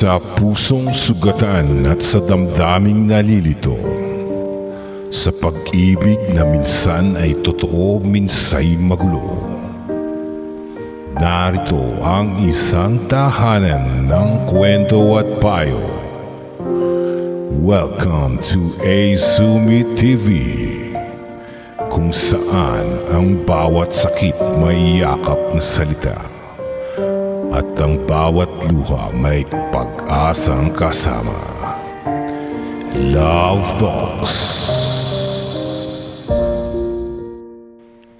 Sa pusong sugatan at sa damdaming nalilito, sa pag-ibig na minsan ay totoo, minsay magulo. Narito ang isang tahanan ng kwento at payo. Welcome to Azumi TV, kung saan ang bawat sakit may yakap na salita at ang bawat luha may pag-asang kasama. Love Talks.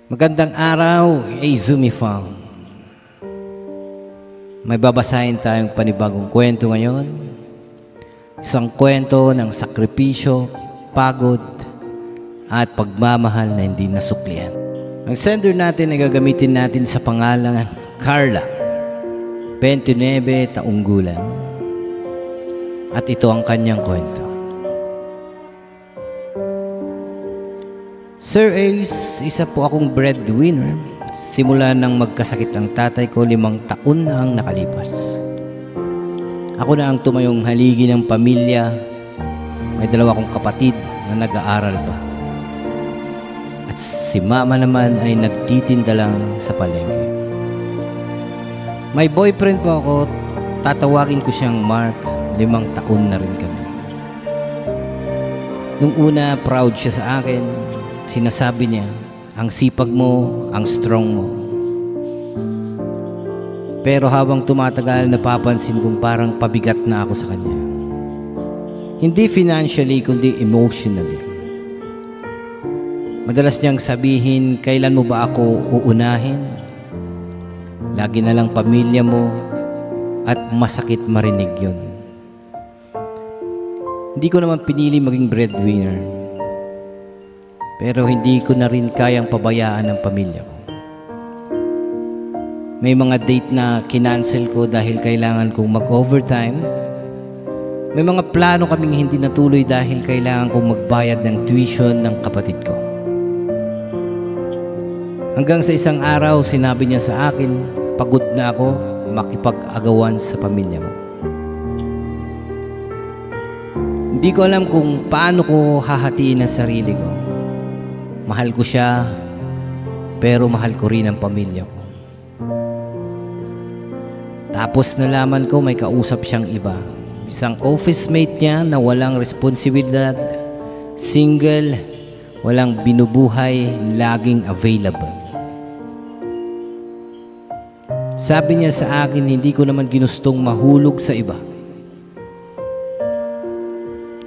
Magandang araw, Azumi Fam. May babasahin tayong panibagong kwento ngayon. Isang kwento ng sakripisyo, pagod, at pagmamahal na hindi nasuklian. Ang sender natin ay gagamitin natin sa pangalan Carla, 29 taong gulang. At ito ang kanyang kwento. Sir Ace, isa po akong breadwinner. Simula nang magkasakit ang tatay ko, 5 taon na ang nakalipas. Ako na ang tumayong haligi ng pamilya. May 2 akong kapatid na nag-aaral pa. At si mama naman ay nagtitinda lang sa palengke. May boyfriend po ako, tatawagin ko siyang Mark. 5 taon na rin kami. Nung una, proud siya sa akin. Sinasabi niya, ang sipag mo, ang strong mo. Pero habang tumatagal, napapansin kong parang pabigat na ako sa kanya. Hindi financially, kundi emotionally. Madalas niyang sabihin, kailan mo ba ako uunahin? Lagi na lang pamilya mo, at masakit marinig yun. Hindi ko naman pinili maging breadwinner. Pero hindi ko na rin kayang pabayaan ang pamilya ko. May mga date na kinancel ko dahil kailangan kong mag-overtime. May mga plano kaming hindi natuloy dahil kailangan kong magbayad ng tuition ng kapatid ko. Hanggang sa isang araw, sinabi niya sa akin, pagod na ako makipag-agawan sa pamilya mo. Hindi ko alam kung paano ko hahatiin ang sarili ko. Mahal ko siya, pero mahal ko rin ang pamilya ko. Tapos nalaman ko may kausap siyang iba. Isang office mate niya na walang responsibilidad, single, walang binubuhay, laging available. Sabi niya sa akin, hindi ko naman ginustong mahulog sa iba.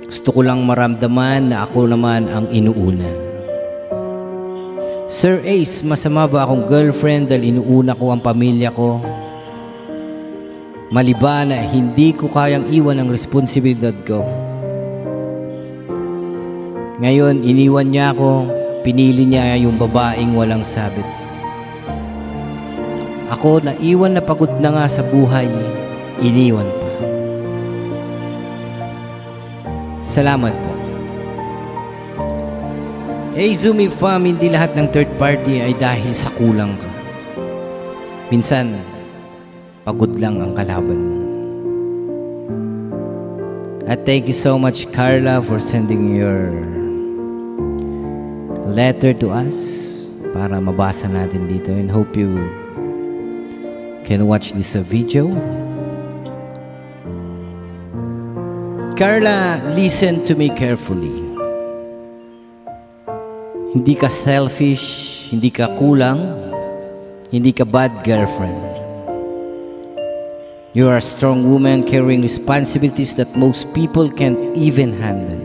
Gusto ko lang maramdaman na ako naman ang inuuna. Sir Ace, masama ba akong girlfriend dahil inuuna ko ang pamilya ko? Maliban na hindi ko kayang iwan ang responsibilidad ko. Ngayon, iniwan niya ako, pinili niya yung babaeng walang sabit. Ako, naiwan na pagod na nga sa buhay, iniwan pa. Salamat po. Azumi Fam, hindi lahat ng third party ay dahil sa kulang ka. Minsan, pagod lang ang kalaban mo. At thank you so much, Carla, for sending your letter to us para mabasa natin dito, and hope you can watch this video. Carla, listen to me carefully. Hindi ka selfish, hindi ka kulang, hindi ka bad girlfriend. You are a strong woman carrying responsibilities that most people can't even handle.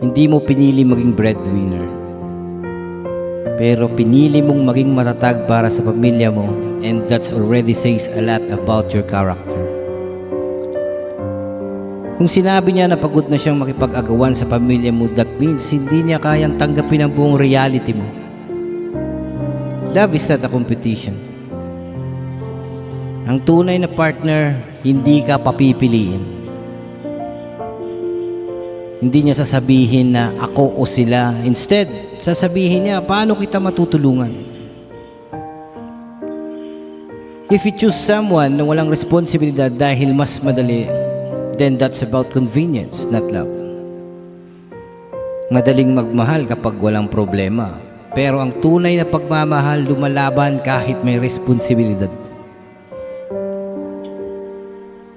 Hindi mo pinili maging breadwinner. Pero pinili mong maging matatag para sa pamilya mo, and that already says a lot about your character. Kung sinabi niya na pagod na siyang makipag-agawan sa pamilya mo, that means hindi niya kayang tanggapin ang buong reality mo. Love is not a competition. Ang tunay na partner, hindi ka papipiliin. Hindi niya sasabihin na ako o sila. Instead, sasabihin niya, paano kita matutulungan? If you choose someone na walang responsibilidad dahil mas madali, then that's about convenience, not love. Madaling magmahal kapag walang problema. Pero ang tunay na pagmamahal lumalaban kahit may responsibilidad.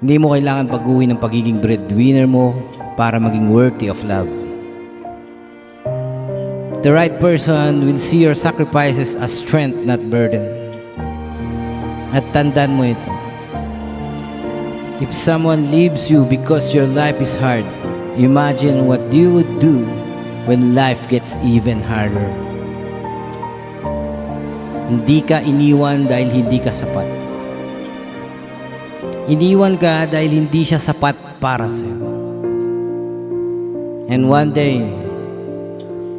Hindi mo kailangan baguhin ang pagiging breadwinner mo para maging worthy of love. The right person will see your sacrifices as strength, not burden. At tandaan mo ito. If someone leaves you because your life is hard, imagine what you would do when life gets even harder. Hindi ka iniwan dahil hindi ka sapat. Iniwan ka dahil hindi siya sapat para sa'yo. And one day,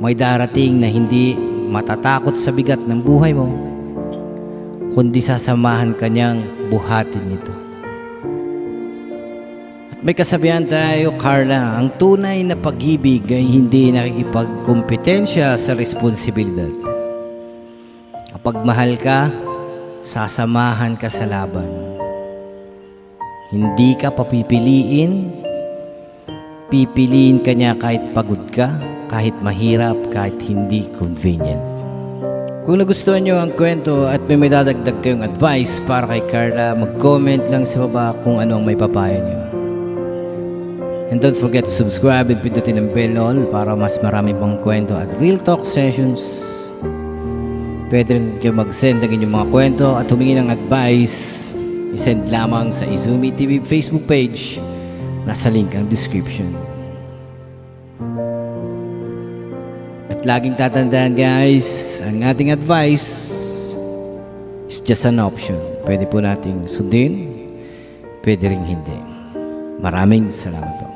may darating na hindi matatakot sa bigat ng buhay mo, kundi sasamahan ka niyang buhatin ito. At may kasabihan tayo, Carla, ang tunay na pag-ibig ay hindi nakikipagkompetensya sa responsibilidad. Kapag mahal ka, sasamahan ka sa laban. Hindi ka papipiliin, pipiliin ka niya kahit pagod ka, kahit mahirap, kahit hindi convenient. Kung nagustuhan nyo ang kwento at may dadagdag kayong advice para kay Carla, mag-comment lang sa baba kung ano ang may papayo nyo. And don't forget to subscribe and pindutin ang bell all para mas marami pang kwento at real talk sessions. Pwede rin kayo mag-send ng inyong mga kwento at humingi ng advice. I-send lamang sa Izumi TV Facebook page. Nasa link ang description. At laging tatandaan guys, ang ating advice is just an option. Pwede po nating sundin, pwede rin hindi. Maraming salamat po.